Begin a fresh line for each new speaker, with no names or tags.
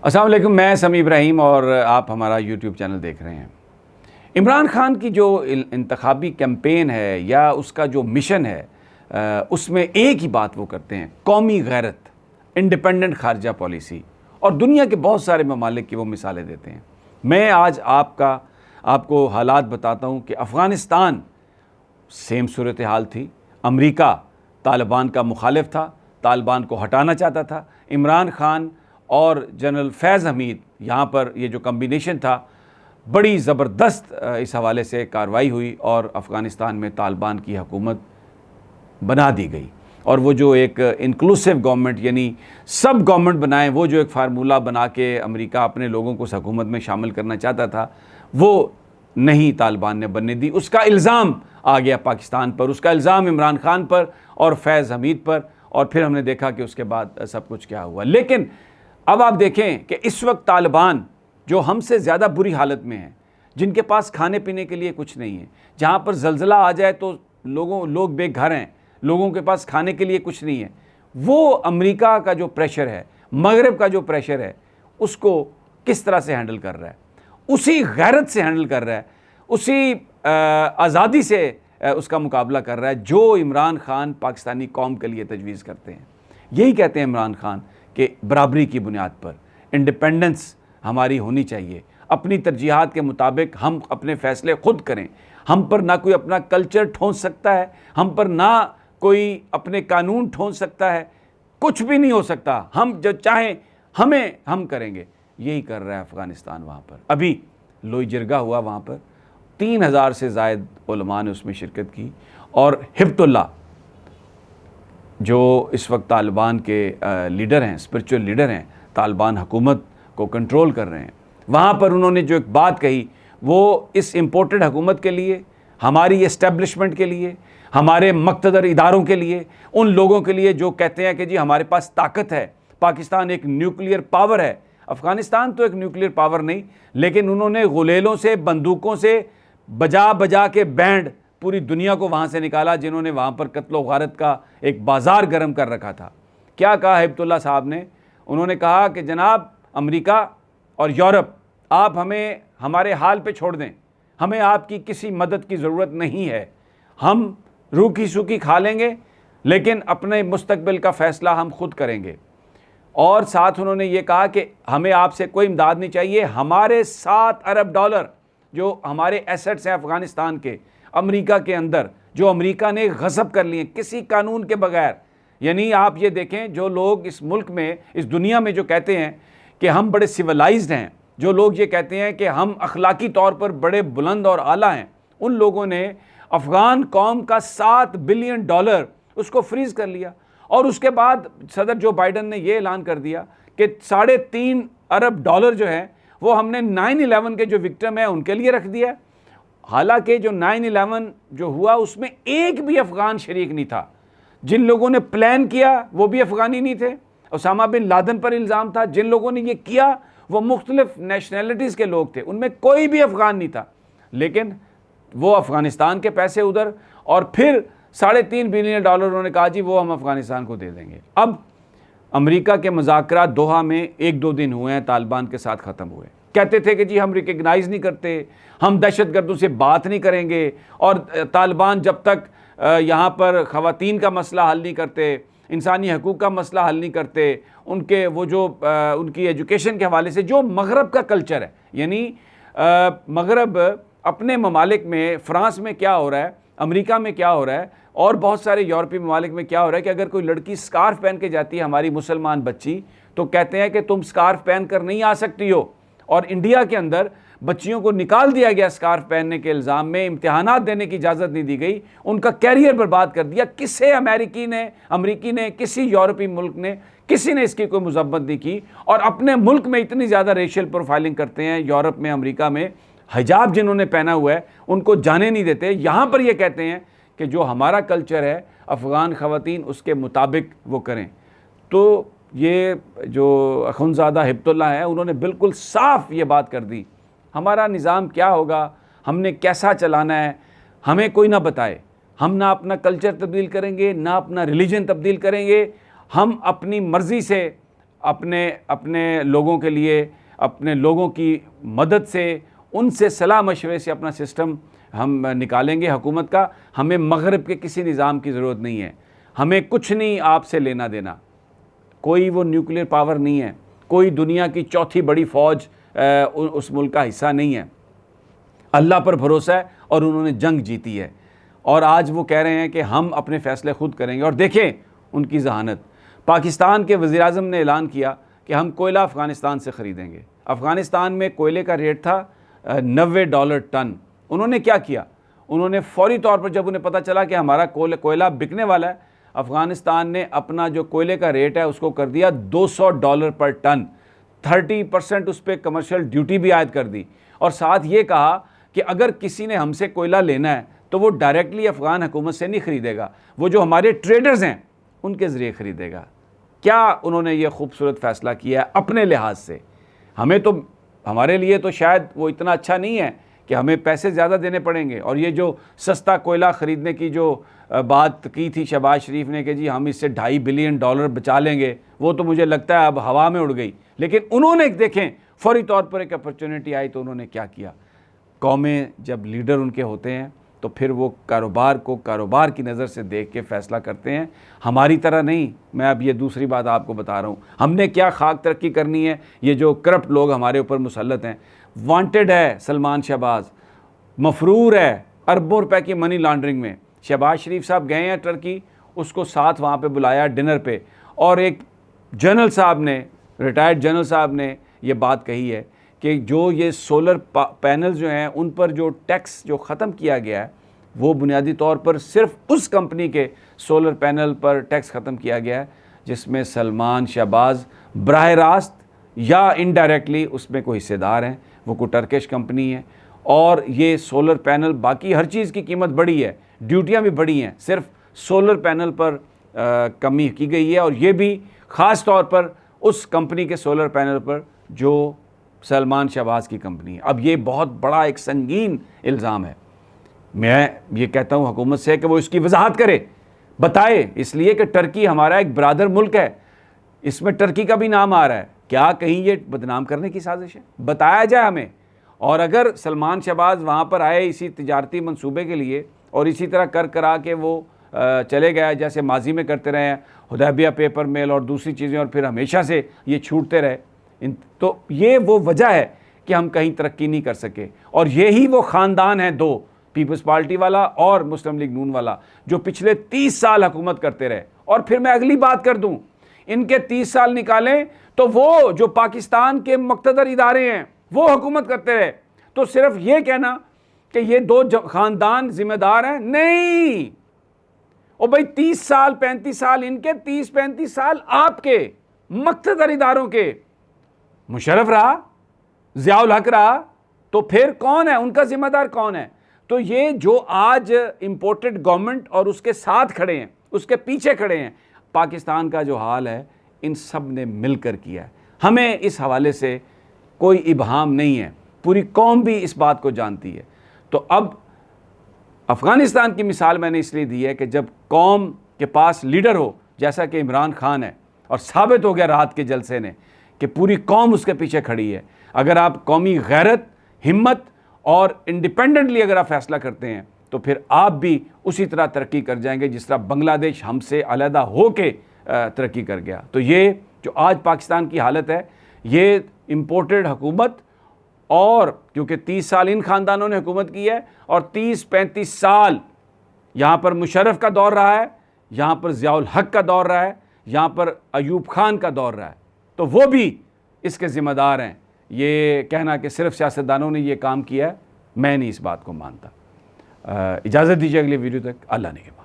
अस्सलाम वालेकुम, मैं समी इब्राहिम और आप हमारा यूट्यूब चैनल देख रहे हैं। इमरान खान की जो इंतखाबी कैंपेन है या उसका जो मिशन है उसमें एक ही बात वो करते हैं, कौमी गैरत, इंडिपेंडेंट खारजा पॉलिसी, और दुनिया के बहुत सारे ममालिक की वो मिसालें देते हैं। मैं आज आपको हालात बताता हूँ कि अफ़गानिस्तान सेम सूरत हाल थी। अमेरिका तालिबान का मुखालिफ था, तालिबान को हटाना चाहता था। इमरान खान और जनरल फैज़ हमीद, यहाँ पर ये जो कम्बिनेशन था, बड़ी ज़बरदस्त इस हवाले से कार्रवाई हुई और अफ़गानिस्तान में तालिबान की हुकूमत बना दी गई। और वो जो एक इंक्लूसिव गवर्नमेंट, यानी सब गवर्नमेंट बनाएं, वो जो एक फार्मूला बना के अमेरिका अपने लोगों को हुकूमत में शामिल करना चाहता था, वो नहीं तालिबान ने बनने दी। उसका इल्ज़ाम आ गया पाकिस्तान पर, उसका इल्ज़ाम इमरान खान पर और फैज़ हमीद पर, और फिर हमने देखा कि उसके बाद सब कुछ क्या हुआ। लेकिन अब आप देखें कि इस वक्त तालिबान जो हमसे ज़्यादा बुरी हालत में है, जिनके पास खाने पीने के लिए कुछ नहीं है, जहाँ पर ज़लज़ला आ जाए तो लोग बेघर हैं, लोगों के पास खाने के लिए कुछ नहीं है, वो अमेरिका का जो प्रेशर है, मगरब का जो प्रेशर है, उसको किस तरह से हैंडल कर रहा है, उसी गैरत से हैंडल कर रहा है, उसी आज़ादी से उसका मुकाबला कर रहा है जो इमरान खान पाकिस्तानी कौम के लिए तजवीज़ करते हैं। यही कहते हैं इमरान खान कि बराबरी की बुनियाद पर इंडिपेंडेंस हमारी होनी चाहिए, अपनी तरजीहात के मुताबिक हम अपने फ़ैसले ख़ुद करें, हम पर ना कोई अपना कल्चर ठोंस सकता है, हम पर ना कोई अपने कानून ठोंस सकता है, कुछ भी नहीं हो सकता, हम जो चाहें हम करेंगे। यही कर रहा है अफ़गानिस्तान। वहाँ पर अभी लोई जिरगा हुआ, वहाँ पर 3000 से ज़ायद उलमा ने उसमें शिरकत की, और हिब्बुल्लाह जो इस वक्त तालिबान के लीडर हैं, स्पिरिचुअल लीडर हैं, तालिबान हुकूमत को कंट्रोल कर रहे हैं, वहाँ पर उन्होंने जो एक बात कही, वो इस इम्पोर्टेड हुकूमत के लिए, हमारी इस्टेब्लिशमेंट के लिए, हमारे मक़तदर इदारों के लिए, उन लोगों के लिए जो कहते हैं कि जी हमारे पास ताकत है, पाकिस्तान एक न्यूक्लियर पावर है। अफ़गानिस्तान तो एक न्यूक्लियर पावर नहीं, लेकिन उन्होंने गुलेलों से, बंदूकों से बजा बजा के बैंड पूरी दुनिया को वहाँ से निकाला, जिन्होंने वहाँ पर कत्लो गारत का एक बाज़ार गर्म कर रखा था। क्या कहा हिब्बुल्लाह साहब ने? उन्होंने कहा कि जनाब अमेरिका और यूरोप, आप हमें हमारे हाल पे छोड़ दें, हमें आपकी किसी मदद की ज़रूरत नहीं है, हम रूखी सूखी खा लेंगे, लेकिन अपने मुस्तकबिल का फ़ैसला हम खुद करेंगे। और साथ उन्होंने ये कहा कि हमें आपसे कोई इमदाद नहीं चाहिए, हमारे 7 अरब डॉलर जो हमारे एसेट्स हैं अफ़गानिस्तान के, अमेरिका के अंदर, जो अमेरिका ने गज़ब कर लिए किसी कानून के बगैर। यानी आप ये देखें, जो लोग इस मुल्क में, इस दुनिया में जो कहते हैं कि हम बड़े सिविलाइज्ड हैं, जो लोग ये कहते हैं कि हम अखलाकी तौर पर बड़े बुलंद और आला हैं, उन लोगों ने अफ़गान कौम का 7 बिलियन डॉलर उसको फ्रीज़ कर लिया। और उसके बाद सदर जो बाइडन ने ये ऐलान कर दिया कि 3.5 अरब डॉलर जो है वो हमने 9/11 के जो विक्टिम है उनके लिए रख दिया। हालांकि जो 9/11 जो हुआ उसमें एक भी अफ़गान शरीक नहीं था, जिन लोगों ने प्लान किया वो भी अफ़गानी नहीं थे, उसामा बिन लादेन पर इल्ज़ाम था, जिन लोगों ने ये किया वो मुख्तलिफ नेशनैलिटीज़ के लोग थे, उनमें कोई भी अफ़गान नहीं था। लेकिन वो अफ़गानिस्तान के पैसे उधर, और फिर 3.5 बिलियन डॉलर उन्होंने कहा जी वो हम अफ़गानिस्तान को दे देंगे। अब अमेरिका के मुज़ाकरात दोहा में 1-2 दिन हुए हैं, तालिबान के साथ ख़त्म हुए। कहते थे कि जी हम रिकग्नाइज़ नहीं करते, हम दहशतगर्दों से बात नहीं करेंगे, और तालिबान जब तक यहाँ पर ख़वातीन का मसला हल नहीं करते, इंसानी हकूक़ का मसला हल नहीं करते, उनके वो जो उनकी एजुकेशन के हवाले से जो मगरब का कल्चर है, यानी मगरब अपने ममालिक में, फ़्रांस में क्या हो रहा है, अमेरिका में क्या हो रहा है, और बहुत सारे यूरोपीय ममालिक में क्या हो रहा है कि अगर कोई लड़की स्कार्फ पहन के जाती है, हमारी मुसलमान बच्ची, तो कहते हैं कि तुम स्कार्फ पहन कर नहीं आ सकती हो। और इंडिया के अंदर बच्चियों को निकाल दिया गया स्कार्फ पहनने के इल्ज़ाम में, इम्तिहानात देने की इजाज़त नहीं दी गई, उनका कैरियर बर्बाद कर दिया। किसी अमेरिकी ने किसी यूरोपीय मुल्क ने, किसी ने इसकी कोई मज़म्मत नहीं की। और अपने मुल्क में इतनी ज़्यादा रेशियल प्रोफाइलिंग करते हैं, यूरोप में, अमेरिका में, हिजाब जिन्होंने पहना हुआ है उनको जाने नहीं देते। यहाँ पर ये कहते हैं कि जो हमारा कल्चर है अफ़गान ख़वातीन उसके मुताबिक वो करें। तो ये जो अख़ुंज़ादा हिब्बुल्लाह है, उन्होंने बिल्कुल साफ़ ये बात कर दी, हमारा निज़ाम क्या होगा, हमने कैसा चलाना है, हमें कोई ना बताए, हम ना अपना कल्चर तब्दील करेंगे, ना अपना रिलीजन तब्दील करेंगे, हम अपनी मर्ज़ी से अपने अपने लोगों के लिए, अपने लोगों की मदद से, उनसे सलाह मशवरे से अपना सिस्टम हम निकालेंगे हुकूमत का। हमें मगरब के किसी निज़ाम की ज़रूरत नहीं है, हमें कुछ नहीं आपसे लेना देना। कोई वो न्यूक्लियर पावर नहीं है, कोई दुनिया की चौथी बड़ी फ़ौज उस मुल्क का हिस्सा नहीं है। अल्लाह पर भरोसा है और उन्होंने जंग जीती है, और आज वो कह रहे हैं कि हम अपने फ़ैसले खुद करेंगे। और देखें उनकी जहानत। पाकिस्तान के वज़ीर-ए-आज़म ने ऐलान किया कि हम कोयला अफ़गानिस्तान से ख़रीदेंगे। अफ़गानिस्तान में कोयले का रेट था $90 टन। उन्होंने क्या किया, उन्होंने फ़ौरी तौर पर जब उन्हें पता चला कि हमारा कोयला बिकने वाला है, अफ़गानिस्तान ने अपना जो कोयले का रेट है उसको कर दिया $200 पर टन। 30% उस पर कमर्शियल ड्यूटी भी आयद कर दी, और साथ ये कहा कि अगर किसी ने हमसे कोयला लेना है तो वो डायरेक्टली अफ़गान हुकूमत से नहीं ख़रीदेगा, वो जो हमारे ट्रेडर्स हैं उनके ज़रिए ख़रीदेगा। क्या उन्होंने ये खूबसूरत फ़ैसला किया है अपने लिहाज से। हमें तो, हमारे लिए तो शायद वो इतना अच्छा नहीं है कि हमें पैसे ज़्यादा देने पड़ेंगे। और ये जो सस्ता कोयला ख़रीदने की जो बात की थी शहबाज शरीफ ने कि जी हम इससे $2.5 बिलियन बचा लेंगे, वो तो मुझे लगता है अब हवा में उड़ गई। लेकिन उन्होंने देखें फ़ौरी तौर पर एक अपॉर्चुनिटी आई तो उन्होंने क्या किया। कौमें जब लीडर उनके होते हैं तो फिर वो कारोबार को कारोबार की नज़र से देख के फ़ैसला करते हैं, हमारी तरह नहीं। मैं अब ये दूसरी बात आपको बता रहा हूँ, हमने क्या खाक तरक्की करनी है। ये जो करप्ट लोग हमारे ऊपर मुसल्लत हैं, वांटेड है सलमान शहबाज, मफरूर है अरबों रुपए की मनी लॉन्ड्रिंग में। शहबाज शरीफ साहब गए हैं टर्की, उसको साथ वहाँ पे बुलाया डिनर पे, और एक जनरल साहब ने, रिटायर्ड जनरल साहब ने ये बात कही है कि जो ये सोलर पैनल जो हैं उन पर जो टैक्स जो ख़त्म किया गया है, वो बुनियादी तौर पर सिर्फ उस कंपनी के सोलर पैनल पर टैक्स ख़त्म किया गया है जिसमें सलमान शहबाज बराह रास्त या इनडायरेक्टली उसमें कोई हिस्सेदार हैं। वो कोई टर्किश कंपनी है, और ये सोलर पैनल, बाकी हर चीज़ की कीमत बढ़ी है, ड्यूटियाँ भी बढ़ी हैं, सिर्फ सोलर पैनल पर कमी की गई है। और ये भी ख़ास तौर पर उस कंपनी के सोलर पैनल पर जो सलमान शहबाज की कंपनी है। अब ये बहुत बड़ा एक संगीन इल्ज़ाम है। मैं ये कहता हूँ हुकूमत से कि वो इसकी वजाहत करे, बताए, इसलिए कि टर्की हमारा एक बरादर मुल्क है, इसमें टर्की का भी नाम आ रहा है। क्या कहीं ये बदनाम करने की साजिश है? बताया जाए हमें। और अगर सलमान शहबाज वहाँ पर आए इसी तिजारती मंसूबे के लिए और इसी तरह कर करा के वो चले गए जैसे माजी में करते रहे हैं, हुदैबिया पेपर मेल और दूसरी चीज़ें, और फिर हमेशा से ये छूटते रहे, तो ये वो वजह है कि हम कहीं तरक्की नहीं कर सके। और यही वो ख़ानदान है, दो, पीपल्स पार्टी वाला और मुस्लिम लीग नून वाला, जो पिछले 30 साल हुकूमत करते रहे। और फिर मैं अगली बात कर दूं, इनके 30 साल निकालें तो वो जो पाकिस्तान के मुक़्तदर इदारे हैं वो हुकूमत करते रहे। तो सिर्फ ये कहना कि ये दो ख़ानदान ज़िम्मेदार हैं, नहीं। और भाई 30 साल 35 साल इनके, 30-35 साल आपके मुक़्तदर इदारों के। मुशर्रफ रहा, ज़ियाउल हक रहा, तो फिर कौन है उनका ज़िम्मेदार, कौन है? तो ये जो आज इम्पोर्टेड गवर्नमेंट और उसके साथ खड़े हैं, उसके पीछे खड़े हैं, पाकिस्तान का जो हाल है इन सब ने मिलकर किया है। हमें इस हवाले से कोई इबहाम नहीं है, पूरी कौम भी इस बात को जानती है। तो अब अफ़गानिस्तान की मिसाल मैंने इसलिए दी है कि जब कौम के पास लीडर हो, जैसा कि इमरान खान है, और साबित हो गया रात के जलसे ने कि पूरी कौम उसके पीछे खड़ी है। अगर आप कौमी गैरत, हिम्मत और इंडिपेंडेंटली अगर आप फैसला करते हैं तो फिर आप भी उसी तरह तरक्की कर जाएंगे जिस तरह बांग्लादेश हमसे अलहदा हो के तरक्की कर गया। तो ये जो आज पाकिस्तान की हालत है, ये इम्पोर्टेड हुकूमत, और क्योंकि 30 साल इन ख़ानदानों ने हुकूमत की है और 30-35 साल यहाँ पर मुशर्रफ का दौर रहा है, यहाँ पर ज़ियाउल हक का दौर रहा है, यहाँ पर अयूब खान का दौर रहा है, तो वो भी इसके ज़िम्मेदार हैं। ये कहना कि सिर्फ सियासतदानों ने ये काम किया है, मैं नहीं इस बात को मानता। इजाज़त दीजिए अगले वीडियो तक। अल्लाह ने के बाद।